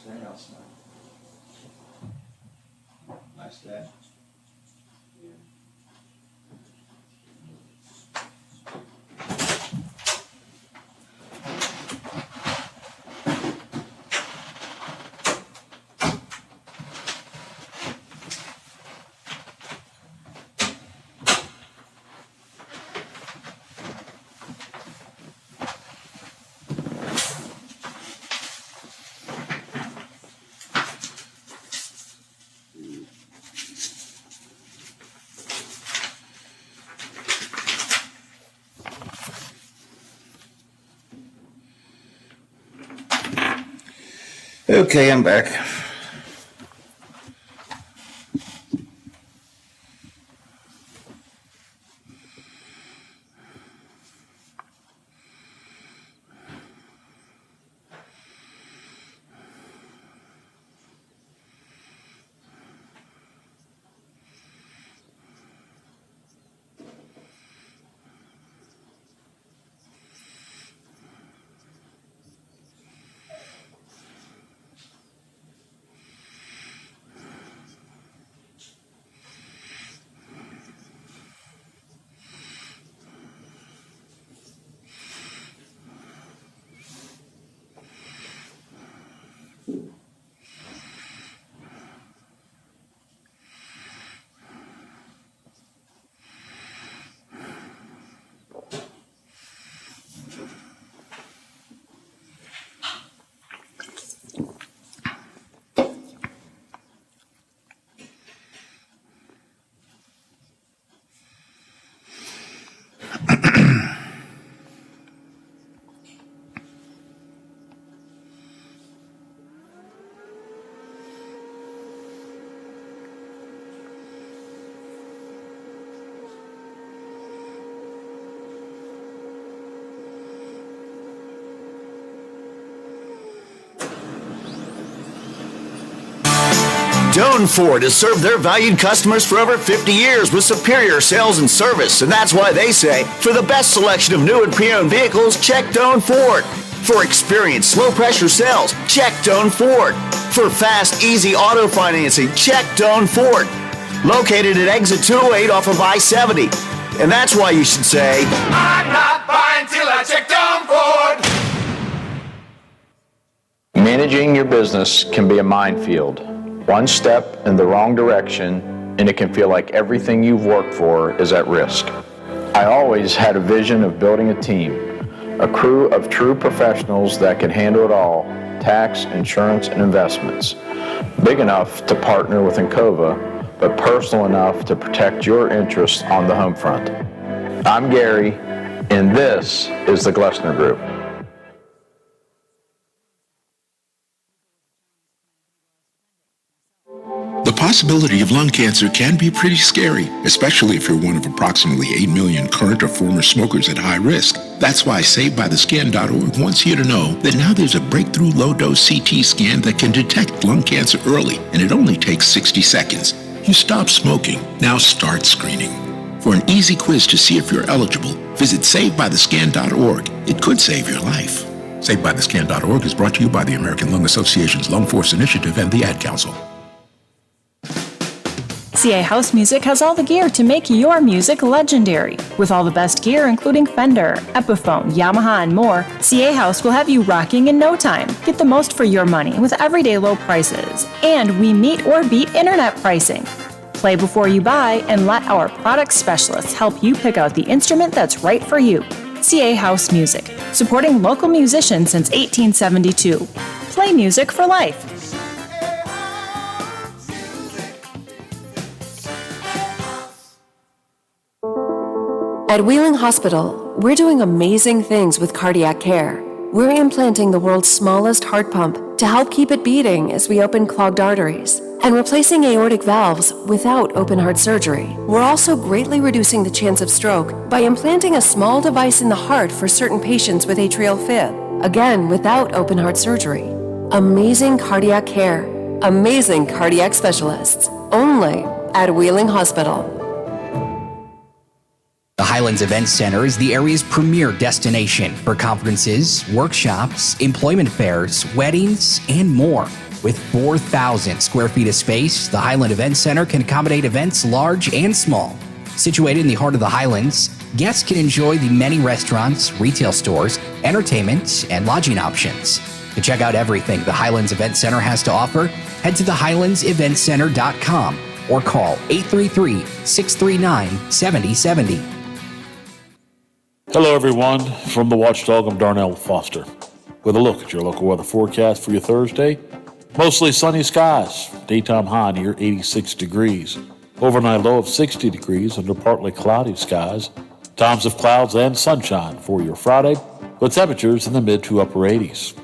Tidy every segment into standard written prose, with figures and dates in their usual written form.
Anything else, man? Nice day. Okay, I'm back. Doan Ford has served their valued customers for over 50 years with superior sales and service, and that's why they say, for the best selection of new and pre-owned vehicles, check Doan Ford. For experienced, low-pressure sales, check Doan Ford. For fast, easy auto financing, check Doan Ford. Located at exit 208 off of I-70. And that's why you should say, I'm not buying till I check Doan Ford. Managing your business can be a minefield. One step in the wrong direction, and it can feel like everything you've worked for is at risk. I always had a vision of building a team, a crew of true professionals that can handle it all, tax, insurance, and investments. Big enough to partner with Encova, but personal enough to protect your interests on the home front. I'm Gary, and this is the Glessner Group. The possibility of lung cancer can be pretty scary, especially if you're one of approximately 8 million current or former smokers at high risk. That's why SaveByTheScan.org wants you to know that now there's a breakthrough low-dose CT scan that can detect lung cancer early, and it only takes 60 seconds. You stop smoking, now start screening. For an easy quiz to see if you're eligible, visit SaveByTheScan.org. It could save your life. SaveByTheScan.org is brought to you by the American Lung Association's Lung Force Initiative and the Ad Council. CA House Music has all the gear to make your music legendary. With all the best gear including Fender, Epiphone, Yamaha, and more, CA House will have you rocking in no time. Get the most for your money with everyday low prices. And we meet or beat internet pricing. Play before you buy and let our product specialists help you pick out the instrument that's right for you. CA House Music, supporting local musicians since 1872. Play music for life. At Wheeling Hospital, we're doing amazing things with cardiac care. We're implanting the world's smallest heart pump to help keep it beating as we open clogged arteries, and replacing aortic valves without open heart surgery. We're also greatly reducing the chance of stroke by implanting a small device in the heart for certain patients with atrial fib, again without open heart surgery. Amazing cardiac care, amazing cardiac specialists, only at Wheeling Hospital. The Highlands Events Center is the area's premier destination for conferences, workshops, employment fairs, weddings, and more. With 4,000 square feet of space, the Highland Event Center can accommodate events large and small. Situated in the heart of the Highlands, guests can enjoy the many restaurants, retail stores, entertainment, and lodging options. To check out everything the Highlands Event Center has to offer, head to thehighlandseventcenter.com or call 833-639-7070. Hello, everyone. From the Watchdog, I'm Darnell Foster with a look at your local weather forecast for your Thursday. Mostly sunny skies. Daytime high near 86 degrees. Overnight low of 60 degrees under partly cloudy skies. Times of clouds and sunshine for your Friday, with temperatures in the mid to upper 80s.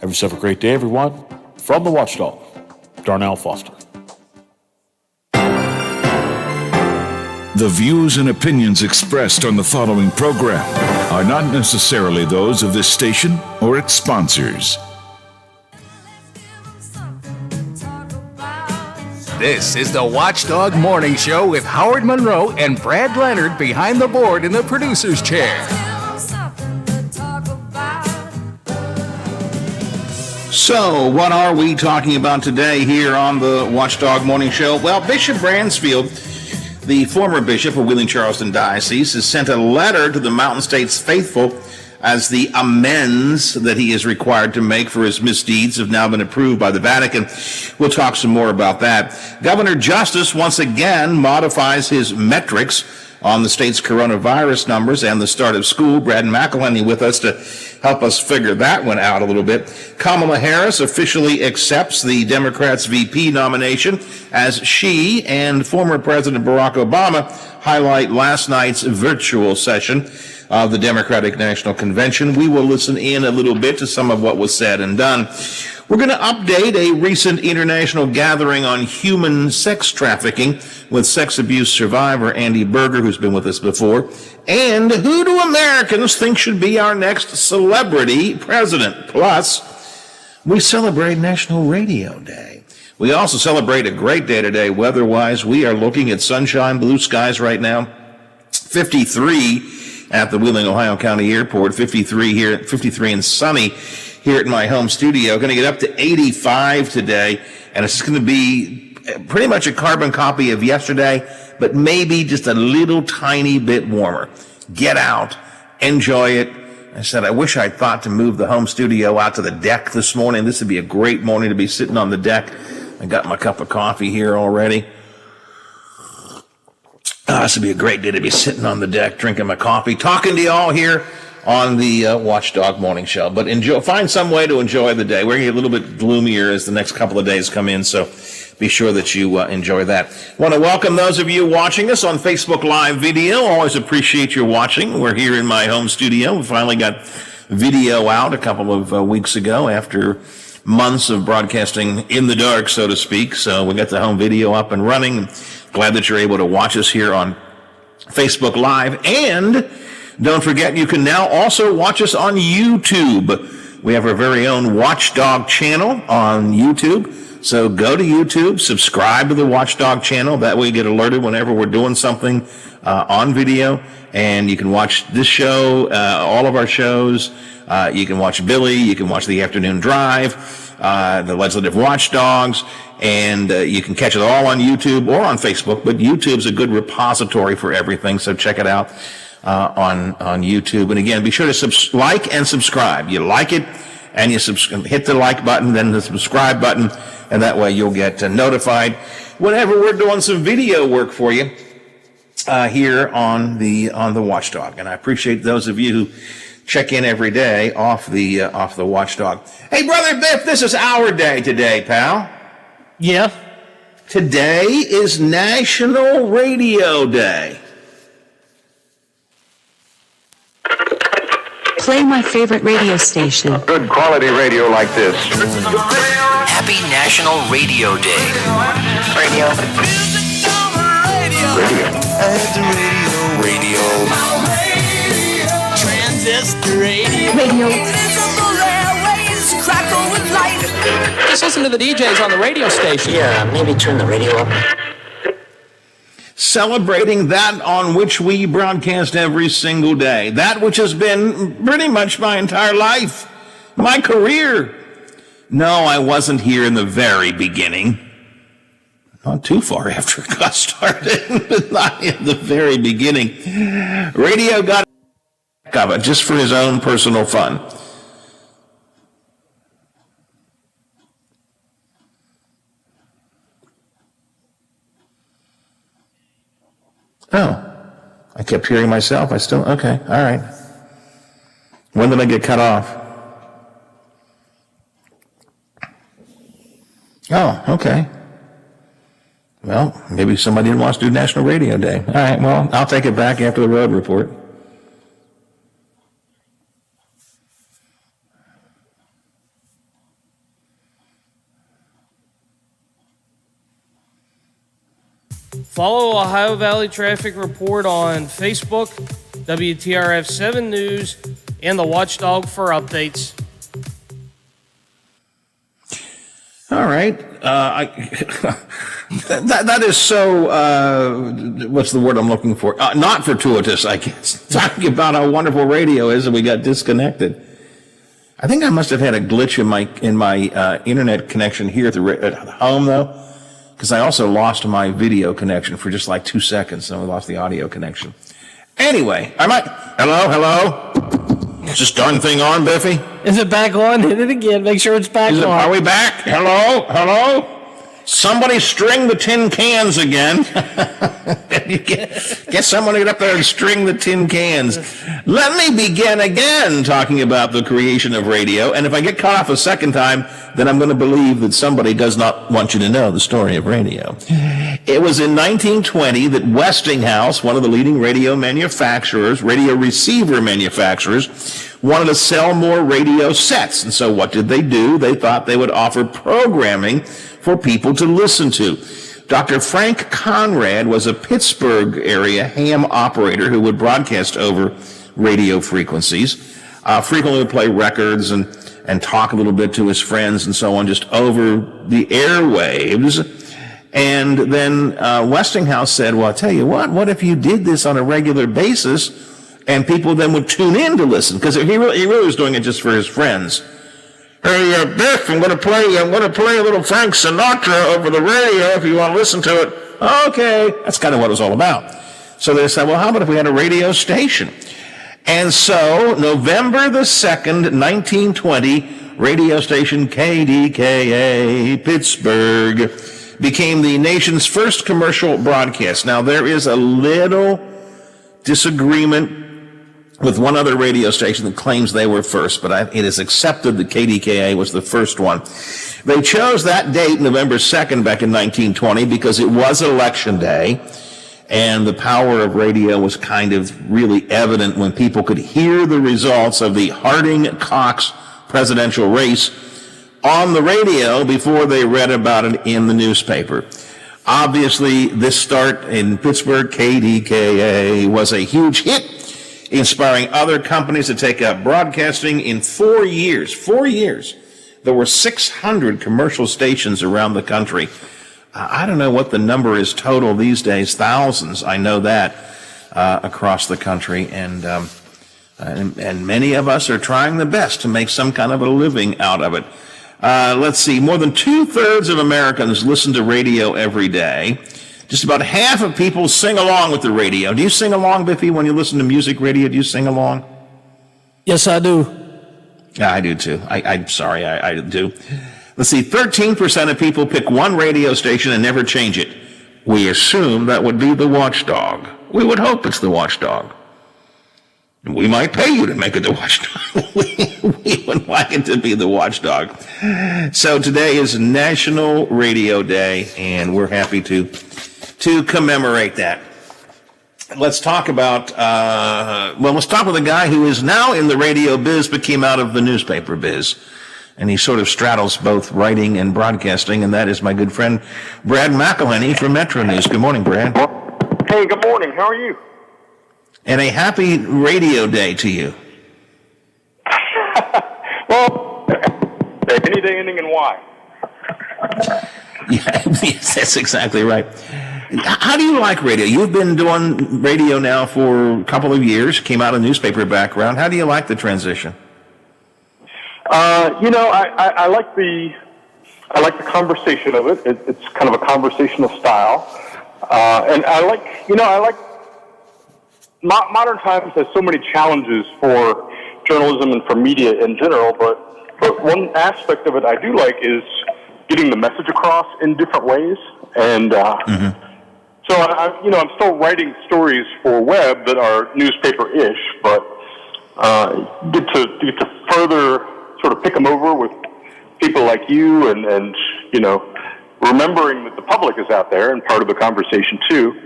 Have yourself a great day, everyone. From the Watchdog, Darnell Foster. The views and opinions expressed on the following program are not necessarily those of this station or its sponsors. This is the Watchdog Morning Show with Howard Monroe and Brad Leonard behind the board in the producer's chair. So, what are we talking about today here on the Watchdog Morning Show? Well, Bishop Bransfield, the former bishop of Wheeling-Charleston Diocese, has sent a letter to the Mountain States faithful as the amends that he is required to make for his misdeeds have now been approved by the Vatican. We'll talk some more about that. Governor Justice once again modifies his metrics on the state's coronavirus numbers and the start of school. Brad McElhenney with us to help us figure that one out a little bit. Kamala Harris officially accepts the Democrats' VP nomination as she and former President Barack Obama highlight last night's virtual session of the Democratic National Convention. We will listen in a little bit to some of what was said and done. We're going to update a recent international gathering on human sex trafficking with sex abuse survivor Andy Berger, who's been with us before. And who do Americans think should be our next celebrity president? Plus, we celebrate National Radio Day. We also celebrate a great day today weather-wise. We are looking at sunshine, blue skies right now. 53 at the Wheeling, Ohio County Airport, 53 and sunny here at my home studio. Going to get up to 85 today, and it's going to be pretty much a carbon copy of yesterday, but maybe just a little tiny bit warmer. Get out, enjoy it. I said, I wish I'd thought to move the home studio out to the deck this morning. This would be a great morning to be sitting on the deck. I got my cup of coffee here already. This would be a great day to be sitting on the deck, drinking my coffee, talking to you all here on the Watchdog Morning Show. But find some way to enjoy the day. We're going to get a little bit gloomier as the next couple of days come in, so be sure that you enjoy that. Want to welcome those of you watching us on Facebook Live video. Always appreciate your watching. We're here in my home studio. We finally got video out a couple of weeks ago after months of broadcasting in the dark, so to speak. So we got the home video up and running. Glad that you're able to watch us here on Facebook Live. And don't forget, you can now also watch us on YouTube. We have our very own Watchdog channel on YouTube. So go to YouTube, subscribe to the Watchdog channel. That way you get alerted whenever we're doing something on video. And you can watch this show, all of our shows. You can watch Billy. You can watch The Afternoon Drive, the Legislative Watchdogs. And you can catch it all on YouTube or on Facebook. But YouTube's a good repository for everything, so check it out on YouTube. And again, be sure to like and subscribe. You like it, and you hit the like button, then the subscribe button, and that way you'll get notified whenever we're doing some video work for you here on the Watchdog. And I appreciate those of you who check in every day off the Watchdog. Hey, Brother Biff, this is our day today, pal. Yeah. Today is National Radio Day. Play my favorite radio station. Good quality radio like this. Happy National Radio Day. Radio. Transistor radio. Radio. Just listen to the DJs on the radio station. Yeah, maybe turn the radio up. Celebrating that on which we broadcast every single day. That which has been pretty much my entire life, my career. No, I wasn't here in the very beginning. Not too far after it got started, but not in the very beginning. Radio got of it just for his own personal fun. Oh, I kept hearing myself. Okay, all right. When did I get cut off? Oh, okay. Well, maybe somebody didn't want to do National Radio Day. All right, well, I'll take it back after the road report. Follow Ohio Valley Traffic Report on Facebook, WTRF 7 News, and the Watchdog for updates. All right. That is so, what's the word I'm looking for? Not fortuitous, I guess. Talking about how wonderful radio is, and we got disconnected. I think I must have had a glitch in my internet connection here at home, though, because I also lost my video connection for just like 2 seconds, and we lost the audio connection. Anyway, hello? Is this darn thing on, Biffy? Is it back on? Hit it again. Make sure it's back on. Are we back? Hello? Somebody string the tin cans again. Get someone to get up there and string the tin cans. Let me begin again talking about the creation of radio. And if I get cut off a second time, then I'm going to believe that somebody does not want you to know the story of radio. It was in 1920 that Westinghouse, one of the leading radio receiver manufacturers, wanted to sell more radio sets. And so what did they do? They thought they would offer programming for people to listen to. Dr. Frank Conrad was a Pittsburgh area ham operator who would broadcast over radio frequencies, frequently would play records and talk a little bit to his friends and so on, just over the airwaves. And then Westinghouse said, well, I'll tell you what if you did this on a regular basis and people then would tune in to listen? Because he really was doing it just for his friends. Hey, Biff, I'm going to play a little Frank Sinatra over the radio if you want to listen to it. Okay. That's kind of what it was all about. So they said, well, how about if we had a radio station? And so, November the 2nd, 1920, radio station KDKA Pittsburgh became the nation's first commercial broadcast. Now, there is a little disagreement with one other radio station that claims they were first, but it is accepted that KDKA was the first one. They chose that date, November 2nd, back in 1920, because it was Election Day, and the power of radio was kind of really evident when people could hear the results of the Harding-Cox presidential race on the radio before they read about it in the newspaper. Obviously, this start in Pittsburgh, KDKA, was a huge hit, inspiring other companies to take up broadcasting. In 4 years, there were 600 commercial stations around the country. I don't know what the number is total these days, thousands, I know that, across the country, and many of us are trying the best to make some kind of a living out of it. Let's see, more than 2/3 of Americans listen to radio every day. Just about half of people sing along with the radio. Do you sing along, Biffy, when you listen to music radio? Do you sing along? Yes, I do. Yeah, I do too. I'm sorry, I do. Let's see, 13% of people pick one radio station and never change it. We assume that would be the Watchdog. We would hope it's the Watchdog. We might pay you to make it the Watchdog. We would like it to be the Watchdog. So today is National Radio Day, and we're happy to commemorate that. Let's talk about, let's talk with a guy who is now in the radio biz but came out of the newspaper biz. And he sort of straddles both writing and broadcasting, and that is my good friend Brad McElhenney from Metro News. Good morning, Brad. Hey, good morning. How are you? And a happy radio day to you. Well, any day ending in Y. Yes, that's exactly right. How do you like radio? You've been doing radio now for a couple of years, came out of a newspaper background. How do you like the transition? I like the conversation of it. It's kind of a conversational style, and I like modern times has so many challenges for journalism and for media in general, but one aspect of it I do like is getting the message across in different ways, and so I'm still writing stories for web that are newspaper-ish, but get to further sort of pick them over with people like you, and remembering that the public is out there and part of the conversation too.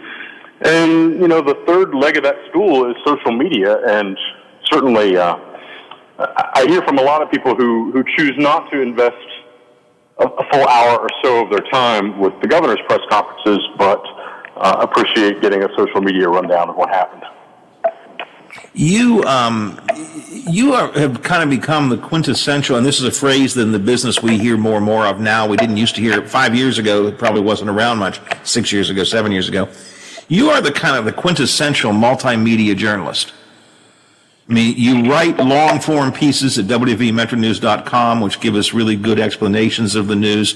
And the third leg of that stool is social media, and certainly I hear from a lot of people who choose not to invest a full hour or so of their time with the governor's press conferences, but appreciate getting a social media rundown of what happened. You have kind of become the quintessential, and this is a phrase in the business we hear more and more of now. We didn't used to hear it 5 years ago. It probably wasn't around much. 6 years ago, 7 years ago. You are the kind of the quintessential multimedia journalist. I mean, you write long-form pieces at wvmetronews.com, which give us really good explanations of the news.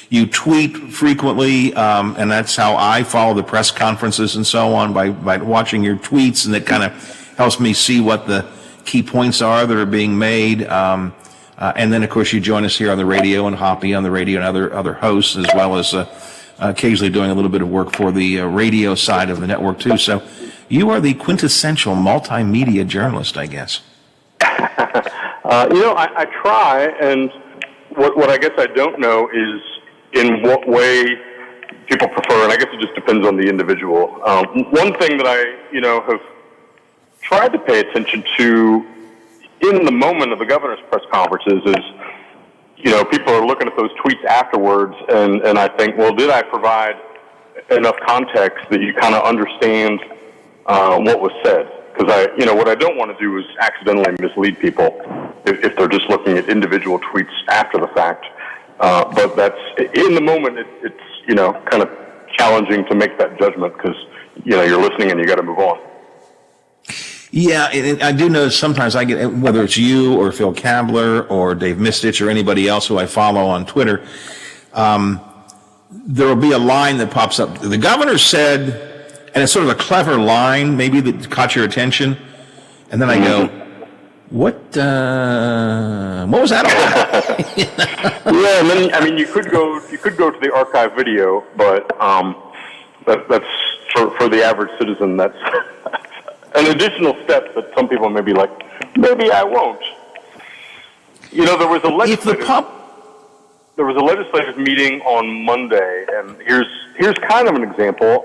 You tweet frequently, and that's how I follow the press conferences and so on, by watching your tweets, and it kind of helps me see what the key points are that are being made. And then, of course, you join us here on the radio, and Hoppy on the radio, and other hosts, as well as occasionally doing a little bit of work for the radio side of the network, too. So you are the quintessential multimedia journalist, I guess. I try, and what I guess I don't know is in what way people prefer, and I guess it just depends on the individual. One thing that I, have tried to pay attention to in the moment of the governor's press conferences is, people are looking at those tweets afterwards, and I think, well, did I provide enough context that you kind of understand what was said? Because what I don't want to do is accidentally mislead people if they're just looking at individual tweets after the fact. But that's in the moment. It's kind of challenging to make that judgment because you're listening and you got to move on. Yeah, and I do know sometimes I get, whether it's you or Phil Kabler or Dave Mistich or anybody else who I follow on Twitter, there will be a line that pops up. The governor said, and it's sort of a clever line, maybe that caught your attention, and then I go, what was that all about? Yeah, and then you could go to the archive video, but that's for the average citizen, that's an additional step that some people may be like, maybe I won't. There was a legislative meeting on Monday, and here's kind of an example.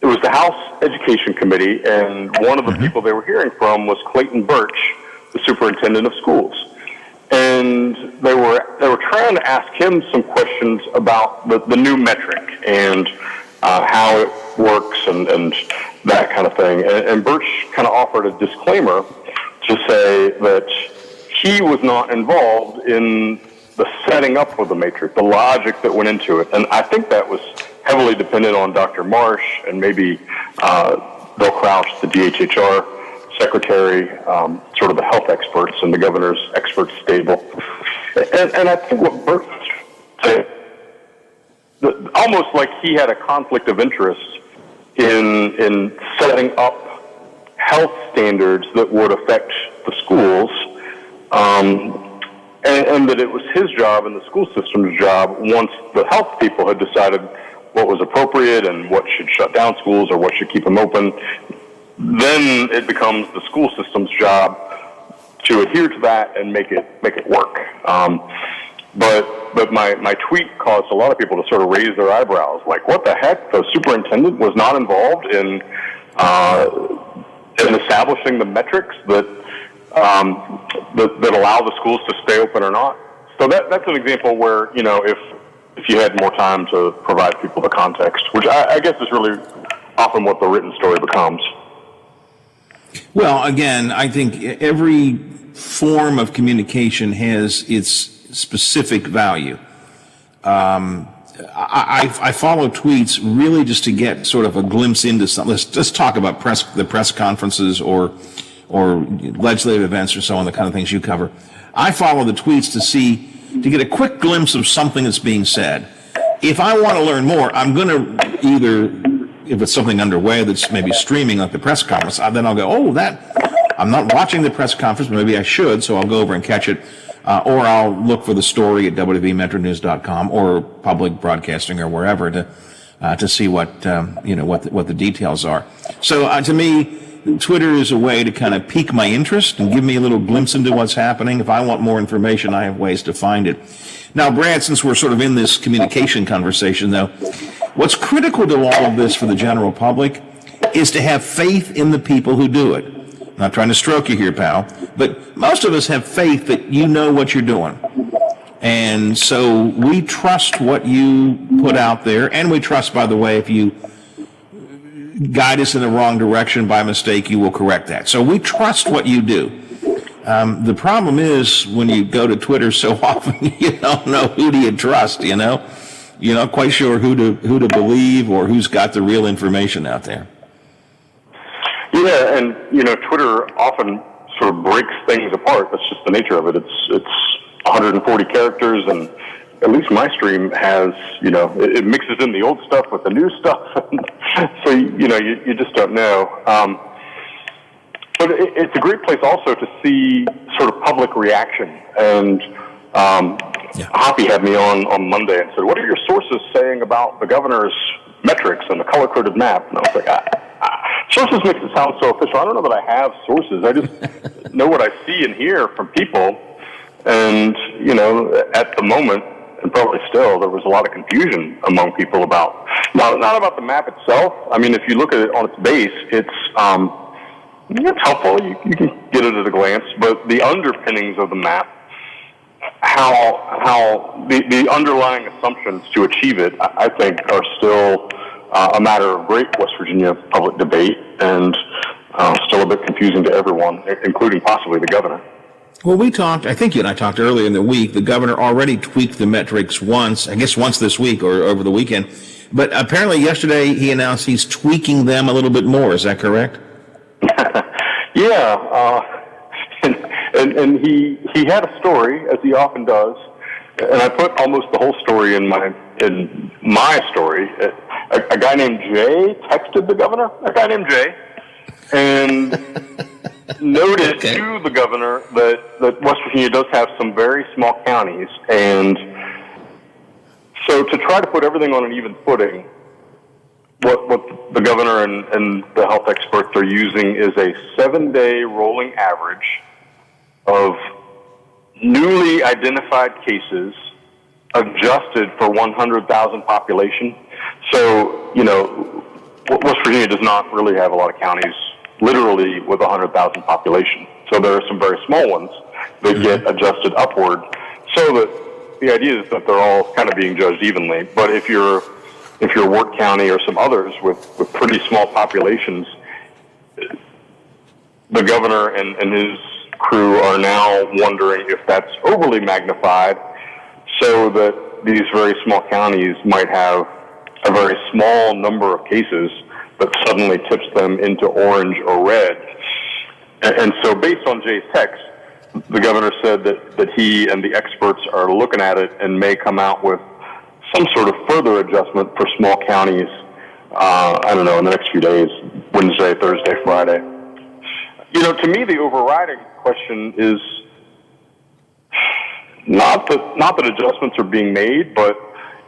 It was the House Education Committee, and one of the people they were hearing from was Clayton Birch, the superintendent of schools. And they were trying to ask him some questions about the new metric and how it works and that kind of thing. And Birch kind of offered a disclaimer to say that he was not involved in the setting up of the matrix, the logic that went into it. And I think that was heavily dependent on Dr. Marsh and maybe Bill Crouch, the DHHR secretary, sort of the health experts and the governor's expert stable. And I think what Birch said, almost like he had a conflict of interest in setting up health standards that would affect the schools, and that it was his job and the school system's job, once the health people had decided what was appropriate and what should shut down schools or what should keep them open, then it becomes the school system's job to adhere to that and make it work. But my tweet caused a lot of people to sort of raise their eyebrows, like, what the heck? The superintendent was not involved in establishing the metrics that allow the schools to stay open or not. So that's an example where, if you had more time to provide people the context, which I guess is really often what the written story becomes. Well, again, I think every form of communication has its specific value. I follow tweets really just to get sort of a glimpse into something. Let's talk about the press conferences or legislative events or so on, the kind of things you cover. I follow the tweets to get a quick glimpse of something that's being said. If I want to learn more, I'm going to either, if it's something underway that's maybe streaming like the press conference, then I'll go, I'm not watching the press conference, but maybe I should, so I'll go over and catch it. Or I'll look for the story at wvmetronews.com or public broadcasting or wherever to see what the details are. So to me, Twitter is a way to kind of pique my interest and give me a little glimpse into what's happening. If I want more information, I have ways to find it. Now, Brad, since we're sort of in this communication conversation, though, what's critical to all of this for the general public is to have faith in the people who do it. I'm not trying to stroke you here, pal, but most of us have faith that you know what you're doing. And so we trust what you put out there, and we trust, by the way, if you guide us in the wrong direction by mistake, you will correct that. So we trust what you do. The problem is when you go to Twitter so often, you don't know who do you trust, You're not quite sure who to believe or who's got the real information out there. Yeah, and, Twitter often sort of breaks things apart. That's just the nature of it. It's 140 characters, and at least my stream has, it mixes in the old stuff with the new stuff. So, you just don't know. But it's a great place also to see sort of public reaction. And Hoppy had me on Monday and said, what are your sources saying about the governor's metrics and the color-coded map? And I was like, sources makes it sound so official. I don't know that I have sources. I just know what I see and hear from people. And, at the moment, and probably still, there was a lot of confusion among people about, not about the map itself. I mean, if you look at it on its base, it's helpful. You can get it at a glance, but the underpinnings of the map, how the underlying assumptions to achieve it, I think, are still a matter of great West Virginia public debate and still a bit confusing to everyone, including possibly the governor. Well, I think you and I talked earlier in the week, the governor already tweaked the metrics once this week or over the weekend, but apparently yesterday he announced he's tweaking them a little bit more. Is that correct? Yeah, and he had a story, as he often does, and I put almost the whole story in my story. A guy named Jay texted the governor, and noted to the governor that West Virginia does have some very small counties, and so to try to put everything on an even footing, what the governor and the health experts are using is a 7-day rolling average of newly identified cases adjusted for 100,000 population. So, West Virginia does not really have a lot of counties literally with 100,000 population. So there are some very small ones that get adjusted upward, so that the idea is that they're all kind of being judged evenly. But if you're Wirt County or some others with pretty small populations, the governor and his crew are now wondering if that's overly magnified, so that these very small counties might have a very small number of cases that suddenly tips them into orange or red. And so based on Jay's text, the governor said that he and the experts are looking at it and may come out with some sort of further adjustment for small counties, I don't know, in the next few days, Wednesday, Thursday, Friday. To me, the overriding question is not that adjustments are being made, but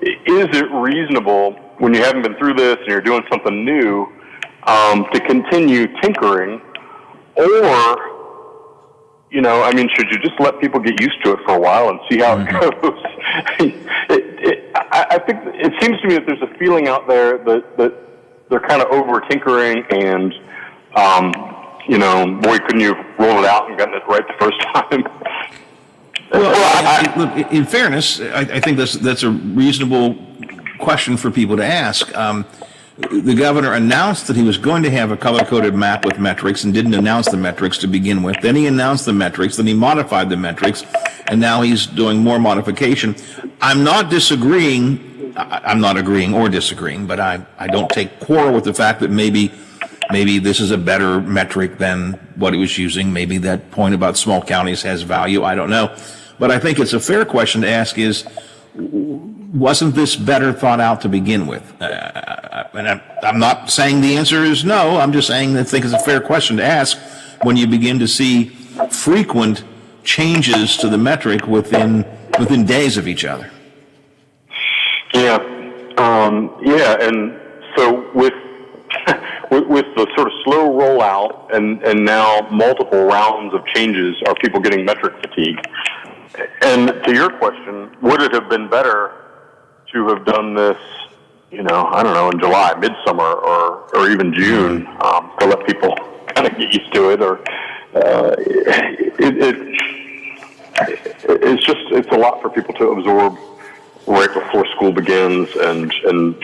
is it reasonable when you haven't been through this and you're doing something new to continue tinkering? Or, should you just let people get used to it for a while and see how it goes? I think it seems to me that there's a feeling out there that they're kind of over tinkering and, boy, couldn't you have rolled it out and gotten it right the first time? Well, look, in fairness, I think that's a reasonable question for people to ask. The governor announced that he was going to have a color-coded map with metrics and didn't announce the metrics to begin with. Then he announced the metrics, then he modified the metrics, and now he's doing more modification. I'm not agreeing or disagreeing, but I don't take quarrel with the fact that maybe maybe this is a better metric than what he was using. Maybe that point about small counties has value. I don't know. But I think it's a fair question to ask is, wasn't this better thought out to begin with? And I'm not saying the answer is no. I'm just saying I think it's a fair question to ask when you begin to see frequent changes to the metric within days of each other. Yeah. And so with the sort of slow rollout and now multiple rounds of changes, are people getting metric fatigue? And to your question, would it have been better to have done this, I don't know, in July, midsummer, or even June, to let people kind of get used to it? Or it's a lot for people to absorb right before school begins, and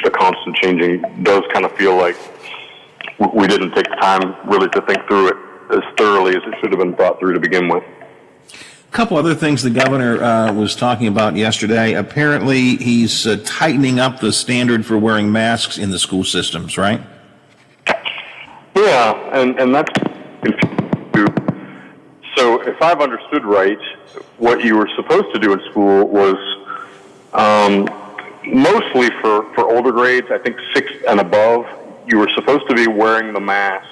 the constant changing does kind of feel like we didn't take the time really to think through it as thoroughly as it should have been thought through to begin with. A couple other things the governor was talking about yesterday. Apparently, he's tightening up the standard for wearing masks in the school systems, right? Yeah, and that's so. If I've understood right, what you were supposed to do in school was mostly for older grades, I think 6th and above, you were supposed to be wearing the mask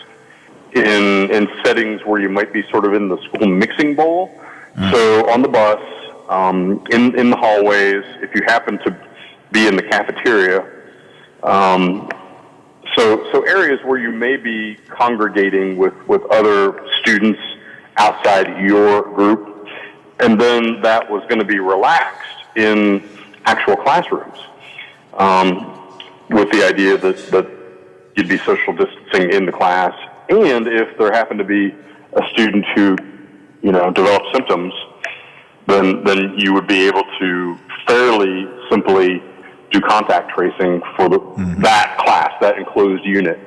in settings where you might be sort of in the school mixing bowl. So on the bus, in the hallways, if you happen to be in the cafeteria, so areas where you may be congregating with other students outside your group, and then that was going to be relaxed in actual classrooms, with the idea that you'd be social distancing in the class, and if there happened to be a student who develop symptoms, then you would be able to fairly simply do contact tracing for that class, that enclosed unit.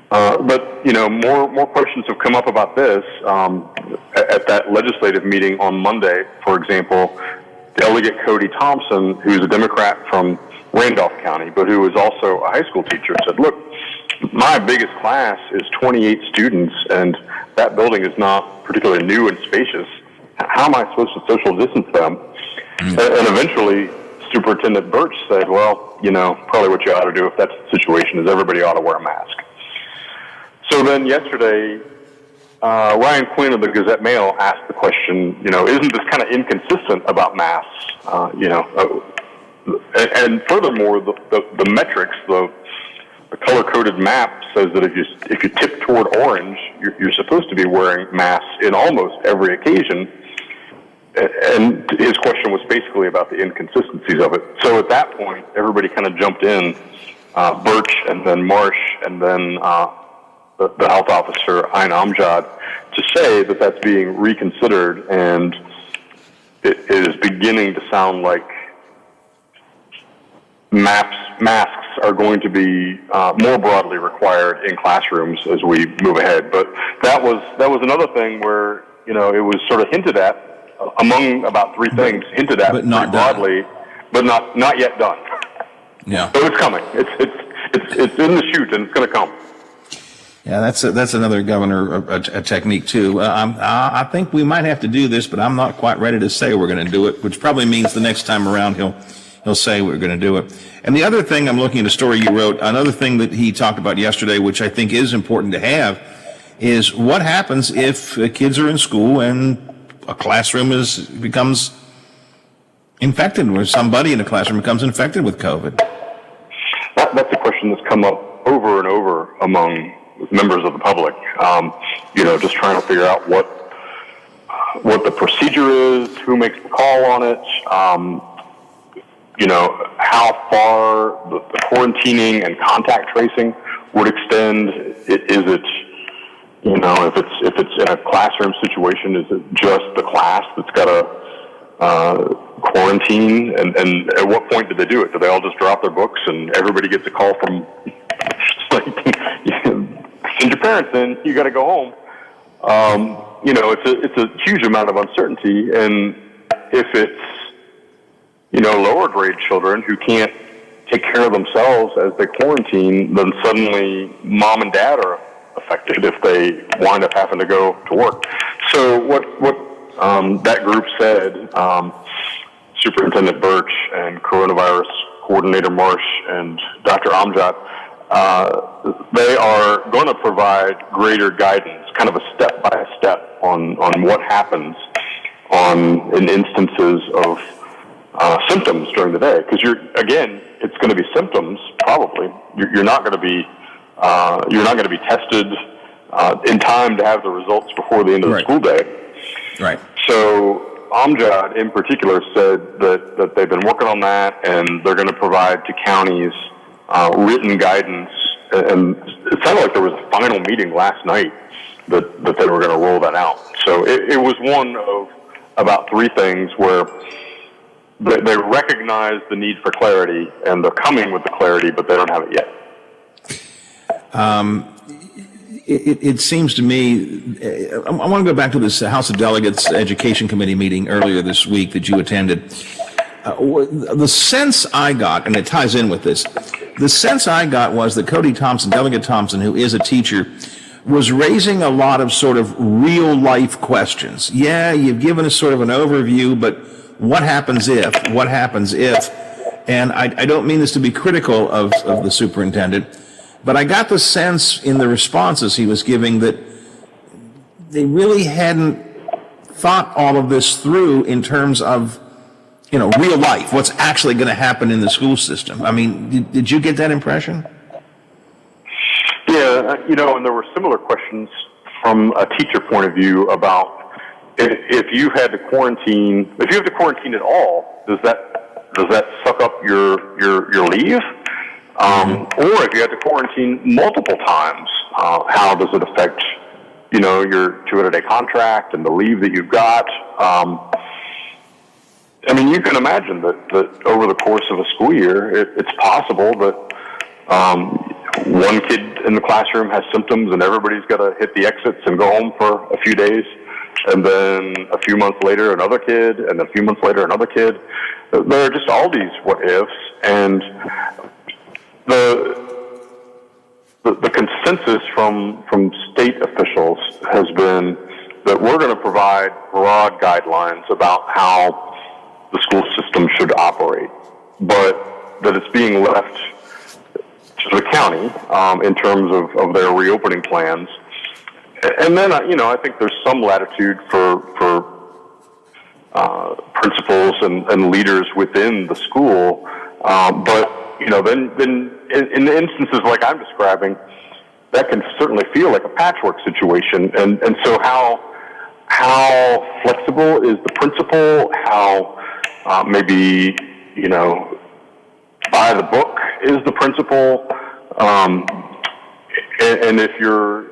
But more questions have come up about this. At that legislative meeting on Monday, for example, Delegate Cody Thompson, who's a Democrat from Randolph County, but who is also a high school teacher, said, "Look, my biggest class is 28 students, and that building is not particularly new and spacious. How am I supposed to social distance them?" And eventually, Superintendent Birch said, "Well, probably what you ought to do if that's the situation is everybody ought to wear a mask." So then yesterday, Ryan Quinn of the Gazette-Mail asked the question, isn't this kind of inconsistent about masks? And furthermore, the metrics, the color-coded map says that if you tip toward orange, you're supposed to be wearing masks in almost every occasion. And his question was basically about the inconsistencies of it. So at that point, everybody kind of jumped in, Birch and then Marsh and then the health officer, Ayn Amjad, to say that that's being reconsidered, and it is beginning to sound like masks are going to be more broadly required in classrooms as we move ahead. But that was another thing where it was sort of hinted at among about three things, hinted at but not broadly, but not yet done. Yeah. So it's coming. It's in the chute, and it's going to come. Yeah, that's another governor a technique too. I think we might have to do this, but I'm not quite ready to say we're going to do it, which probably means the next time around he'll say we're going to do it. And the other thing, I'm looking at a story you wrote, another thing that he talked about yesterday, which I think is important to have, is what happens if kids are in school and a classroom becomes infected, or somebody in a classroom becomes infected with COVID. That's a question that's come up over and over among members of the public. Just trying to figure out what the procedure is, who makes the call on it, how far the quarantining and contact tracing would extend. Is it, if it's in a classroom situation, is it just the class that's got to quarantine? And at what point do they do it? Do they all just drop their books and everybody gets a call from, send your parents in, you got to go home? It's a huge amount of uncertainty. And if it's, lower grade children who can't take care of themselves as they quarantine, then suddenly mom and dad are affected if they wind up having to go to work. So what that group said, Superintendent Birch and Coronavirus Coordinator Marsh and Dr. Amjad, they are going to provide greater guidance, kind of a step-by-step on what happens in instances of symptoms during the day. Because it's going to be symptoms probably. You're not going to be tested in time to have the results before the end of the school day. Right. So Amjad in particular said that they've been working on that, and they're going to provide to counties written guidance. And it sounded like there was a final meeting last night that they were going to roll that out. So it was one of about three things where they recognize the need for clarity, and they're coming with the clarity, but they don't have it yet. It seems to me, I want to go back to this House of Delegates Education Committee meeting earlier this week that you attended. The sense I got, and it ties in with this, the sense I got was that Cody Thompson, Delegate Thompson, who is a teacher, was raising a lot of sort of real life questions. Yeah, you've given us sort of an overview, but what happens if? And I don't mean this to be critical of the superintendent, but I got the sense in the responses he was giving that they really hadn't thought all of this through in terms of, real life, what's actually going to happen in the school system. I mean, did you get that impression? Yeah, and there were similar questions from a teacher point of view about if you have to quarantine at all, does that suck up your leave? Or if you had to quarantine multiple times, how does it affect, your 200-day contract and the leave that you've got? You can imagine that over the course of a school year, it's possible that one kid in the classroom has symptoms and everybody's got to hit the exits and go home for a few days. And then a few months later, another kid, and a few months later, another kid. There are just all these what-ifs, and the consensus from state officials has been that we're going to provide broad guidelines about how the school system should operate, but that it's being left to the county in terms of their reopening plans. And then, I think there's some latitude for principals and leaders within the school, but then in the instances like I'm describing, that can certainly feel like a patchwork situation. And so how flexible is the principal? How maybe by the book is the principal? And if you're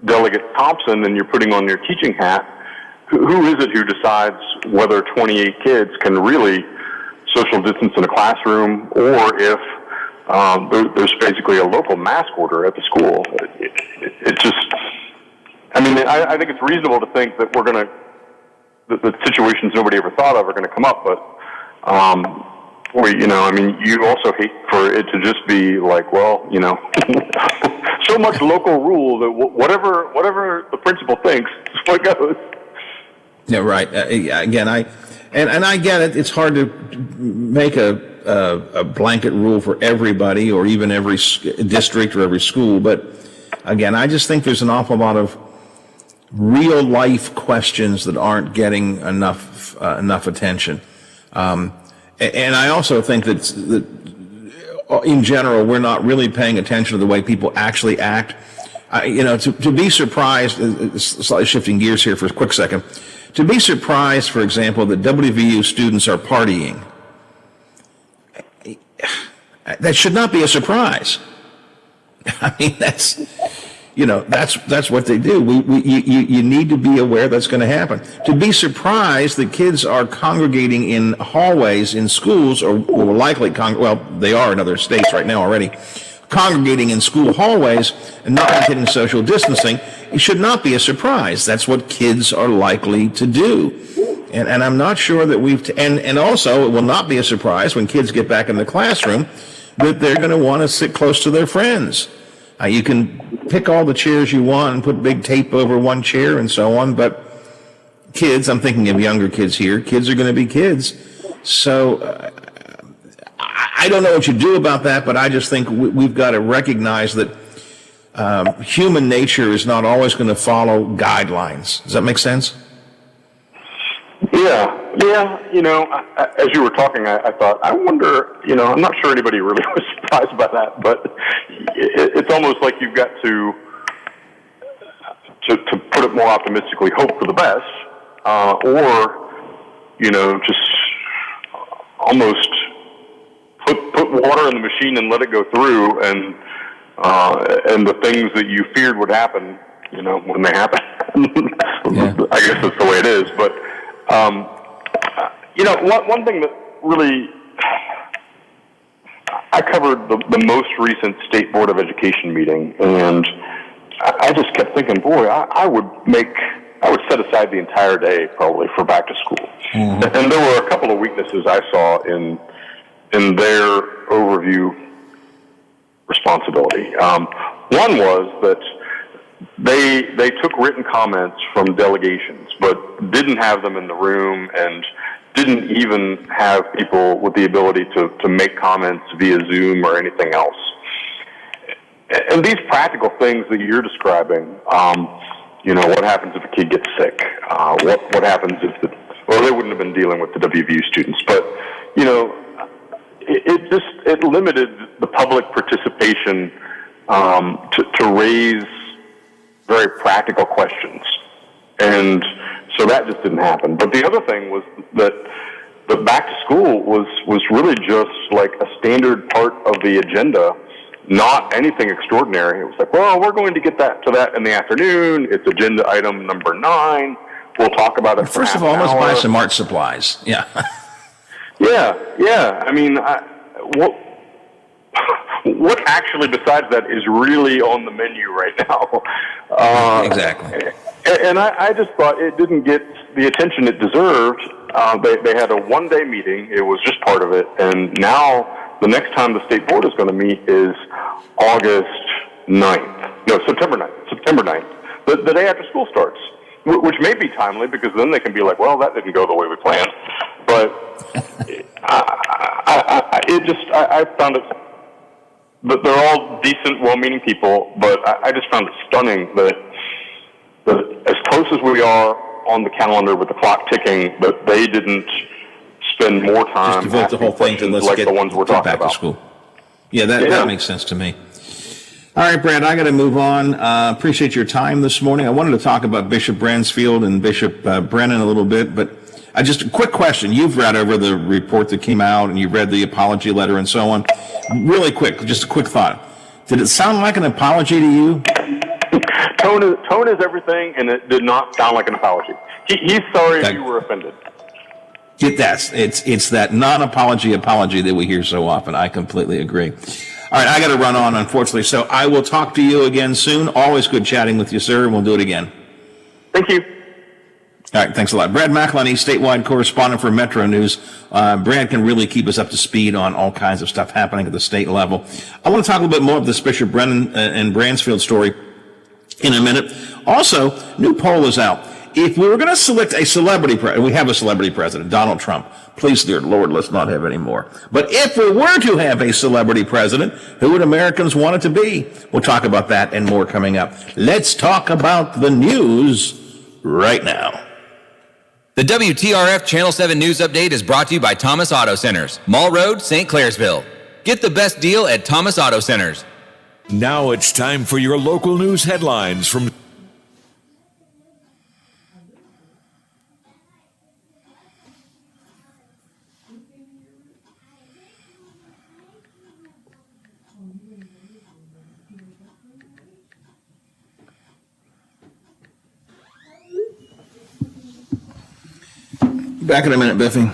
Delegate Thompson and you're putting on your teaching hat, who is it who decides whether 28 kids can really social distance in a classroom, or if there's basically a local mask order at the school? It just, I think it's reasonable to think that the situations nobody ever thought of are going to come up, but you also hate for it to just be like, so much local rule that whatever the principal thinks is what goes. Yeah, right. Again, I get it. It's hard to make a blanket rule for everybody or even every district or every school. But again, I just think there's an awful lot of real life questions that aren't getting enough attention. And I also think that in general, we're not really paying attention to the way people actually act. To be surprised, slightly shifting gears here for a quick second, to be surprised, for example, that WVU students are partying, that should not be a surprise. That's what they do. You need to be aware that's going to happen. To be surprised that kids are congregating in hallways in schools, or likely, they are in other states right now already, congregating in school hallways and not maintaining social distancing, it should not be a surprise. That's what kids are likely to do. And I'm not sure that and also it will not be a surprise when kids get back in the classroom that they're going to want to sit close to their friends. You can pick all the chairs you want and put big tape over one chair and so on, but kids, I'm thinking of younger kids here, kids are going to be kids. So I don't know what you do about that, but I just think we've got to recognize that human nature is not always going to follow guidelines. Does that make sense? Yeah. As you were talking, I thought, I wonder, I'm not sure anybody really was surprised by that, but it's almost like you've got to put it more optimistically, hope for the best, or, just almost put water in the machine and let it go through, and the things that you feared would happen, when they happen. I guess that's the way it is, but one thing that really, I covered the most recent State Board of Education meeting, and I just kept thinking, boy, I would set aside the entire day probably for back to school. Mm-hmm. And there were a couple of weaknesses I saw in their overview responsibility. One was that they took written comments from delegations, but didn't have them in the room and didn't even have people with the ability to make comments via Zoom or anything else. And these practical things that you're describing, what happens if a kid gets sick? What happens if they wouldn't have been dealing with the WVU students, but, it limited the public participation to raise very practical questions. And so that just didn't happen. But the other thing was that the back to school was really just like a standard part of the agenda, not anything extraordinary. It was like, well, we're going to get to that in the afternoon. It's agenda item number 9. We'll talk about it. First of all, let's buy some art supplies. Yeah. Yeah. I mean, what actually besides that is really on the menu right now? Exactly. And I just thought it didn't get the attention it deserved. They had a one-day meeting. It was just part of it. And now the next time the state board is going to meet is September 9th, the day after school starts, which may be timely because then they can be like, well, that didn't go the way we planned. But I found it, but they're all decent, well-meaning people, but I just found it stunning that as close as we are on the calendar with the clock ticking, that they didn't spend more time just devote the whole thing to let's get the ones we're talking back about. To school. Yeah, that makes sense to me. All right, Brad, I got to move on. Appreciate your time this morning. I wanted to talk about Bishop Bransfield and Bishop Brennan a little bit, but just a quick question. You've read over the report that came out, and you've read the apology letter and so on. Really quick, just a quick thought. Did it sound like an apology to you? Tone is everything, and it did not sound like an apology. He's sorry if you were offended. Get that. It's that non-apology apology that we hear so often. I completely agree. All right, I got to run on, unfortunately, so I will talk to you again soon. Always good chatting with you, sir, and we'll do it again. Thank you. All right, thanks a lot. Brad McElhenney, statewide correspondent for Metro News. Brad can really keep us up to speed on all kinds of stuff happening at the state level. I want to talk a little bit more of this Bishop Brennan and Bransfield story in a minute. Also, new poll is out. If we were going to select a celebrity president, we have a celebrity president, Donald Trump. Please, dear Lord, let's not have any more. But if we were to have a celebrity president, who would Americans want it to be? We'll talk about that and more coming up. Let's talk about the news right now. The WTRF Channel 7 News Update is brought to you by Thomas Auto Centers, Mall Road, St. Clairsville. Get the best deal at Thomas Auto Centers. Now it's time for your local news headlines from Back in a minute, Biffy.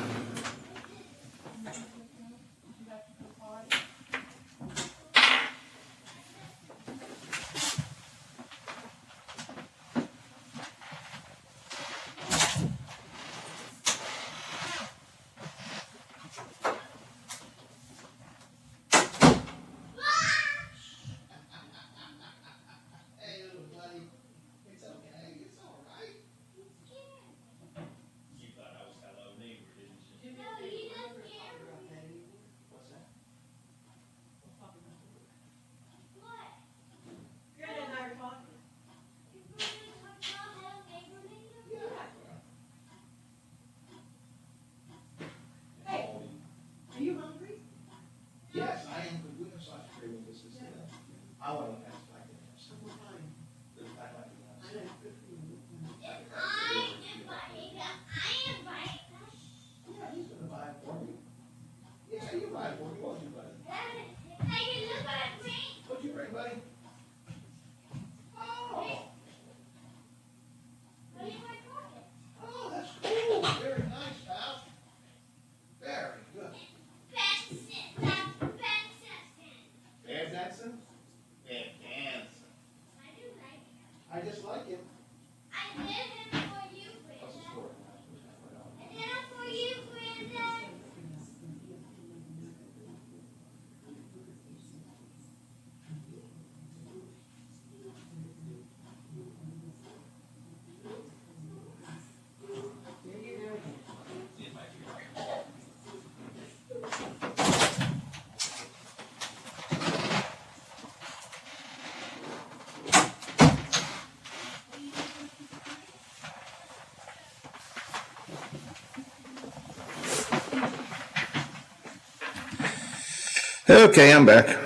Okay, I'm back.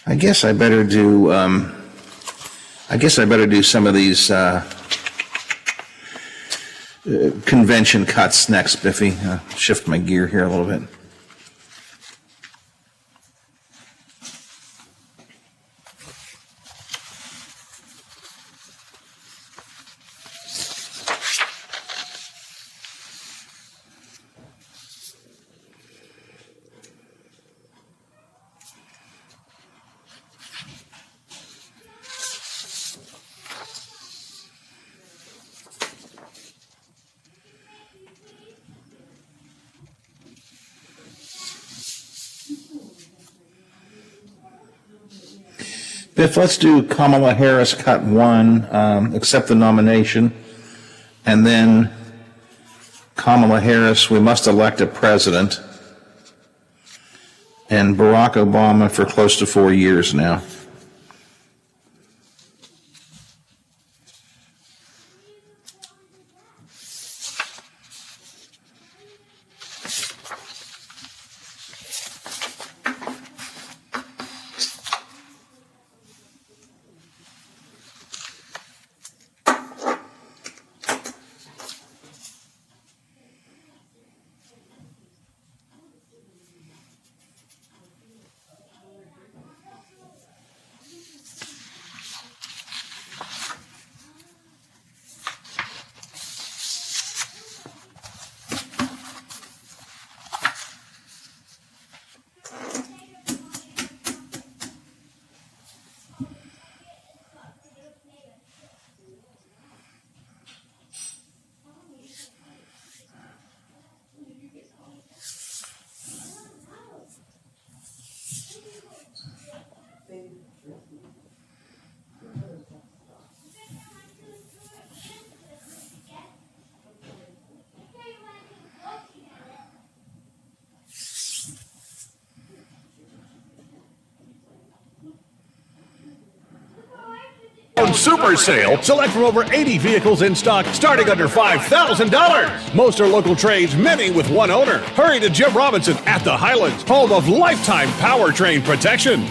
I guess I better do some of these convention cuts next, Biffy. Shift my gear here a little bit. Biff, let's do Kamala Harris cut 1, accept the nomination, and then Kamala Harris, we must elect a president, and Barack Obama for close to 4 years now. Super sale. Select from over 80 vehicles in stock starting under $5,000. Most are local trades, many with one owner. Hurry to Jim Robinson at the Highlands, home of lifetime powertrain protection.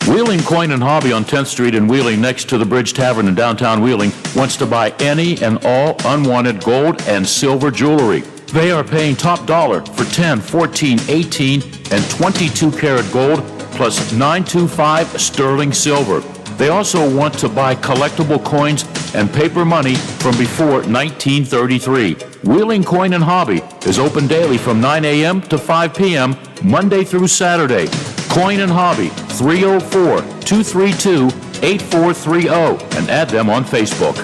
Wheeling Coin and Hobby on 10th Street in Wheeling next to the Bridge Tavern in downtown Wheeling wants to buy any and all unwanted gold and silver jewelry. They are paying top dollar for 10, 14, 18, and 22 karat gold plus 925 sterling silver. They also want to buy collectible coins and paper money from before 1933. Wheeling Coin and Hobby is open daily from 9 a.m. to 5 p.m. Monday through Saturday. Coin and Hobby, 304-232-8430, and add them on Facebook.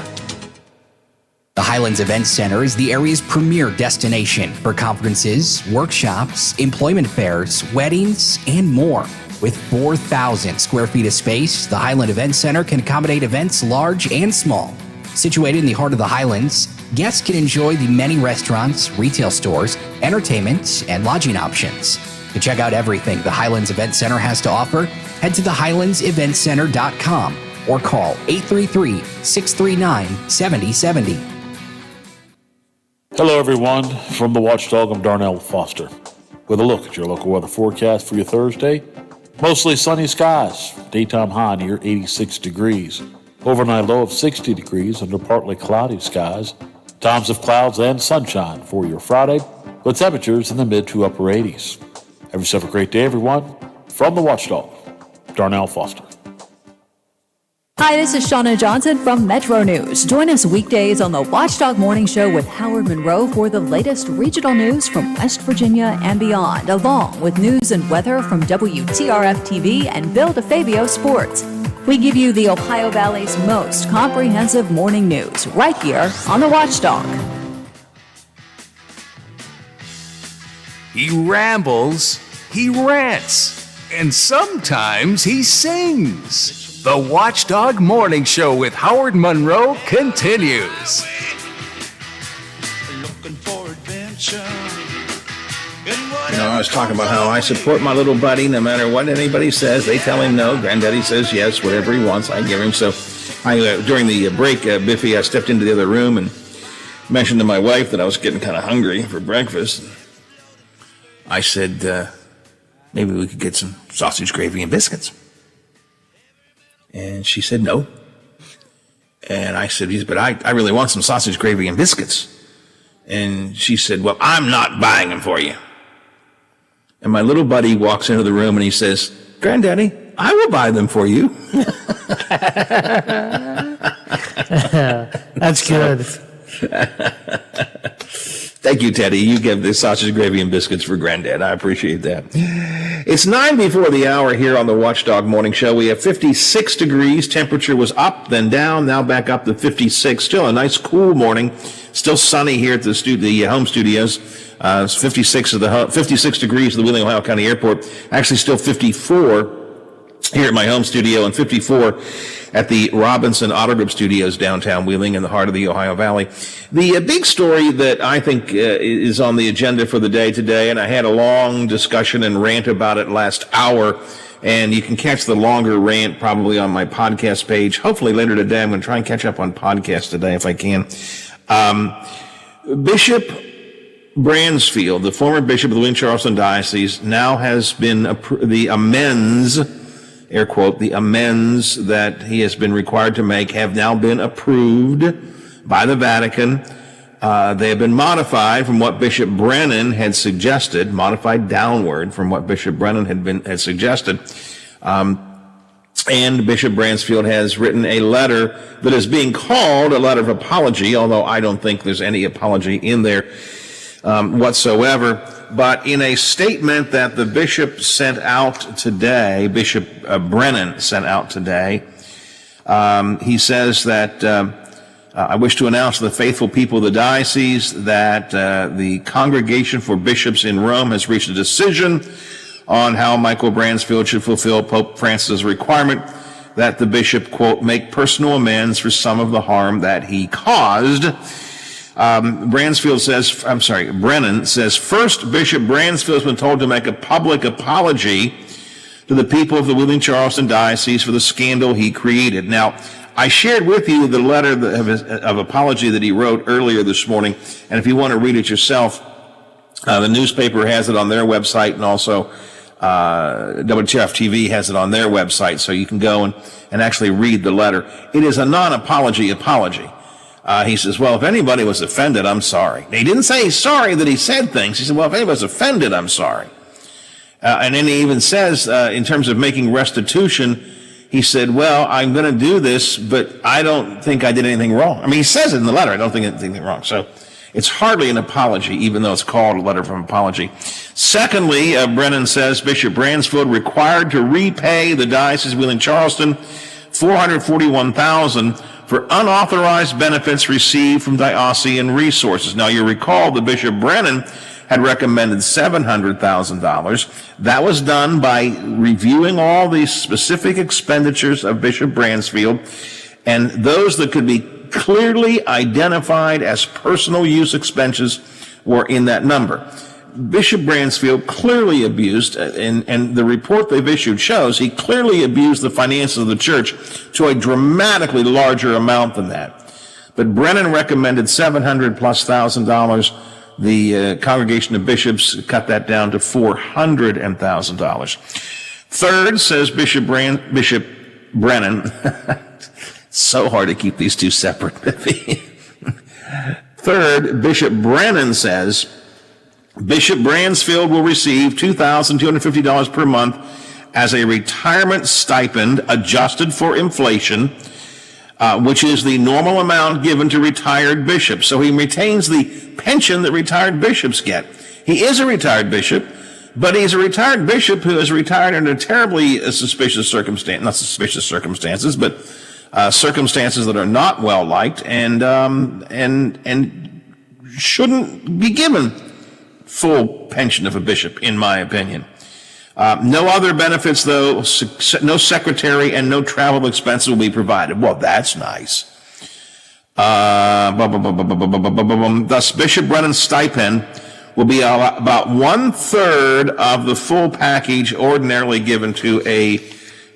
The Highlands Event Center is the area's premier destination for conferences, workshops, employment fairs, weddings, and more. With 4,000 square feet of space, the Highland Event Center can accommodate events large and small. Situated in the heart of the Highlands, guests can enjoy the many restaurants, retail stores, entertainment, and lodging options. To check out everything the Highlands Event Center has to offer, head to thehighlandseventcenter.com. or call 833-639-7070. Hello, everyone. From the Watchdog, I'm Darnell Foster with a look at your local weather forecast for your Thursday. Mostly sunny skies. Daytime high near 86 degrees. Overnight low of 60 degrees under partly cloudy skies. Times of clouds and sunshine for your Friday, with temperatures in the mid to upper 80s. Have yourself a great day, everyone. From the Watchdog, Darnell Foster. Hi, this is Shauna Johnson from Metro News. Join us weekdays on the Watchdog Morning Show with Howard Monroe for the latest regional news from West Virginia and beyond, along with news and weather from WTRF TV and Bill DeFabio Sports. We give you the Ohio Valley's most comprehensive morning news right here on the Watchdog. He rambles, he rants, and sometimes he sings. The Watchdog Morning Show with Howard Monroe continues. You know, I was talking about how I support my little buddy no matter what anybody says. They tell him no. Granddaddy says yes. Whatever he wants, I give him. So during the break, Biffy, I stepped into the other room and mentioned to my wife that I was getting kind of hungry for breakfast. I said, maybe we could get some sausage gravy and biscuits. And she said no. And I said, but I really want some sausage gravy and biscuits. And she said, well, I'm not buying them for you. And my little buddy walks into the room and he says, Granddaddy, I will buy them for you. That's good. Thank you, Teddy. You give the sausage gravy and biscuits for Granddad. I appreciate that. It's 9 before the hour here on the Watchdog Morning Show. We have 56 degrees. Temperature was up, then down, now back up to 56. Still a nice, cool morning. Still sunny here at the home studios. It's 56 degrees at the Wheeling, Ohio County Airport. Actually, still 54 here at my home studio and 54 at the Robinson Auto Group Studios downtown Wheeling in the heart of the Ohio Valley. The big story that I think is on the agenda for the day today, and I had a long discussion and rant about it last hour, and you can catch the longer rant probably on my podcast page. Hopefully later today. I'm going to try and catch up on podcast today if I can. Bishop Bransfield, the former bishop of the Wheeling-Charleston Diocese, now has been the amends, air quote, the amends that he has been required to make have now been approved by the Vatican. They have been modified from what Bishop Brennan had suggested, modified downward from what Bishop Brennan had suggested. And Bishop Bransfield has written a letter that is being called a letter of apology, although I don't think there's any apology in there whatsoever. But in a statement that the bishop sent out today, Bishop Brennan sent out today, he says that I wish to announce to the faithful people of the diocese that the Congregation for Bishops in Rome has reached a decision on how Michael Bransfield should fulfill Pope Francis' requirement that the bishop, quote, make personal amends for some of the harm that he caused. Brennan says, first, Bishop Bransfield has been told to make a public apology to the people of the Wheeling-Charleston Diocese for the scandal he created. Now, I shared with you the letter of apology that he wrote earlier this morning, and if you want to read it yourself, the newspaper has it on their website, and also WTF TV has it on their website, so you can go and actually read the letter. It is a non-apology apology. He says, well, if anybody was offended, I'm sorry. He didn't say he's sorry that he said things. He said, well, if anybody's offended, I'm sorry. And then he even says, in terms of making restitution, he said, well, I'm going to do this, but I don't think I did anything wrong. I mean, he says it in the letter, I don't think I did anything wrong. So it's hardly an apology, even though it's called a letter of apology. Secondly, Brennan says, Bishop Bransfield required to repay the Diocese of Wheeling-Charleston $441,000 for unauthorized benefits received from diocesan resources. Now, you recall that Bishop Brennan had recommended $700,000. That was done by reviewing all the specific expenditures of Bishop Bransfield, and those that could be clearly identified as personal use expenses were in that number. Bishop Bransfield clearly abused, and the report they've issued shows he clearly abused the finances of the church to a dramatically larger amount than that. But Brennan recommended $700,000+. The Congregation of Bishops cut that down to $400,000. Third, says Bishop Brennan, so hard to keep these two separate. Third, Bishop Brennan says Bishop Bransfield will receive $2,250 per month as a retirement stipend adjusted for inflation, which is the normal amount given to retired bishops. So he retains the pension that retired bishops get. He is a retired bishop, but he's a retired bishop who is retired under terribly suspicious circumstances, not suspicious circumstances, but circumstances that are not well liked and shouldn't be given full pension of a bishop, in my opinion. No other benefits, though. No secretary and no travel expenses will be provided. Well, that's nice. Thus, Bishop Brennan's stipend will be about 1/3 of the full package ordinarily given to a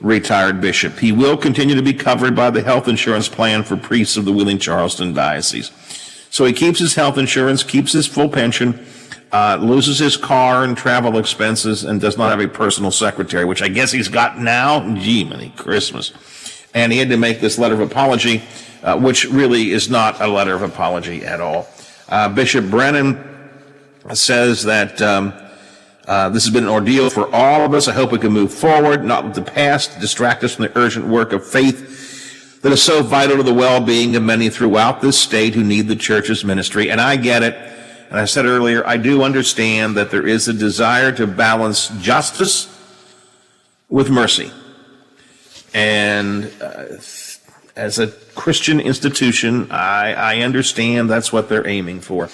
retired bishop. He will continue to be covered by the health insurance plan for priests of the Wheeling-Charleston Diocese. So he keeps his health insurance, keeps his full pension, loses his car and travel expenses, and does not have a personal secretary, which I guess he's got now. Gee, many Christmas. And he had to make this letter of apology, which really is not a letter of apology at all. Bishop Brennan says that this has been an ordeal for all of us. I hope we can move forward, not let the past distract us from the urgent work of faith that is so vital to the well-being of many throughout this state who need the church's ministry. And I get it. And I said earlier, I do understand that there is a desire to balance justice with mercy. And as a Christian institution, I understand that's what they're aiming for.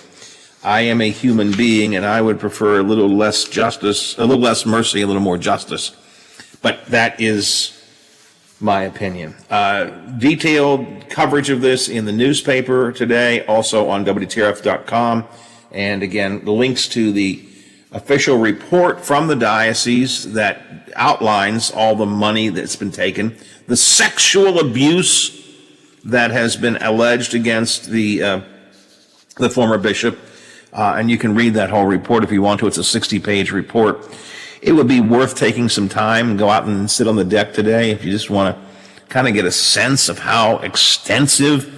I am a human being, and I would prefer a little less justice, a little less mercy, a little more justice. But that is my opinion. Detailed coverage of this in the newspaper today, also on WTRF.com. And again, the links to the official report from the diocese that outlines all the money that's been taken, the sexual abuse that has been alleged against the former bishop. And you can read that whole report if you want to. It's a 60-page report. It would be worth taking some time and go out and sit on the deck today if you just want to kind of get a sense of how extensive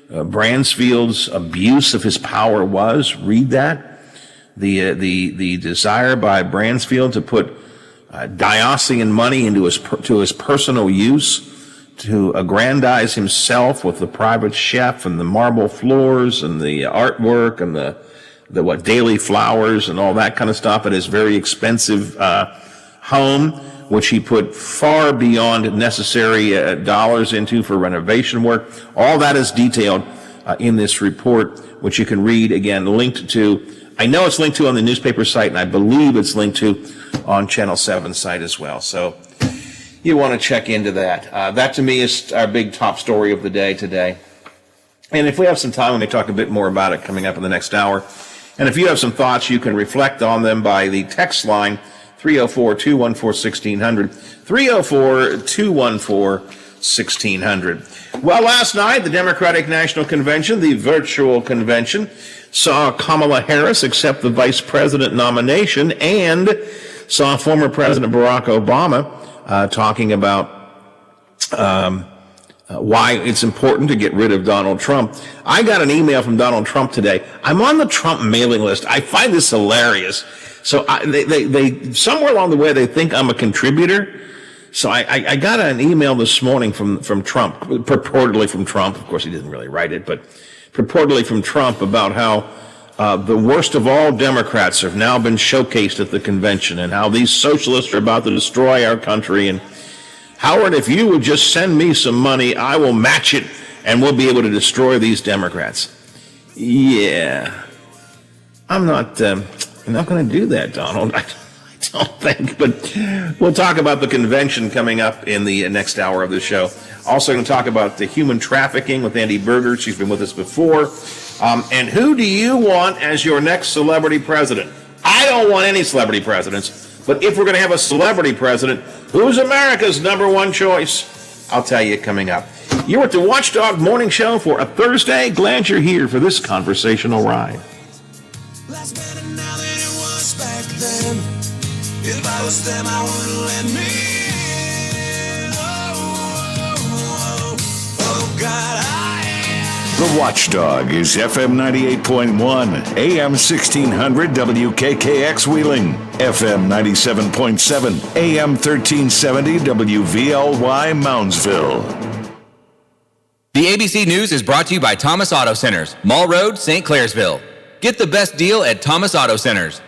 Bransfield's abuse of his power was. Read that. The desire by Bransfield to put diocesan money into his personal use, to aggrandize himself with the private chef and the marble floors and the artwork and the daily flowers and all that kind of stuff at his very expensive home, which he put far beyond necessary dollars into for renovation work. All that is detailed in this report, which you can read, again, linked to. I know it's linked to on the newspaper site, and I believe it's linked to on Channel 7 site as well. So you want to check into that. That, to me, is our big top story of the day today. And if we have some time, we may talk a bit more about it coming up in the next hour. And if you have some thoughts, you can reflect on them by the text line 304-214-1600, 304-214-1600. Well, last night, the Democratic National Convention, the virtual convention, saw Kamala Harris accept the vice president nomination and saw former President Barack Obama talking about why it's important to get rid of Donald Trump. I got an email from Donald Trump today. I'm on the Trump mailing list. I find this hilarious. So they somewhere along the way, they think I'm a contributor. So I got an email this morning from Trump, purportedly from Trump. Of course, he didn't really write it, but purportedly from Trump about how the worst of all Democrats have now been showcased at the convention and how these socialists are about to destroy our country. And Howard, if you would just send me some money, I will match it and we'll be able to destroy these Democrats. Yeah, I'm not going to do that, Donald. I don't think, but we'll talk about the convention coming up in the next hour of the show. Also going to talk about the human trafficking with Andy Berger. She's been with us before. And who do you want as your next celebrity president? I I don't want any celebrity presidents, but if we're going to have a celebrity president, who's America's number one choice? I'll tell you coming up. You're at the Watchdog Morning Show for a Thursday. Glad you're here for this conversational ride. Life's better now than it was back then. If I was them, I wouldn't let me in. Oh, God, The Watchdog is FM 98.1, AM 1600 WKKX Wheeling, FM 97.7, AM 1370 WVLY Moundsville. The ABC News is brought to you by Thomas Auto Centers, Mall Road, St. Clairsville. Get the best deal at Thomas Auto Centers.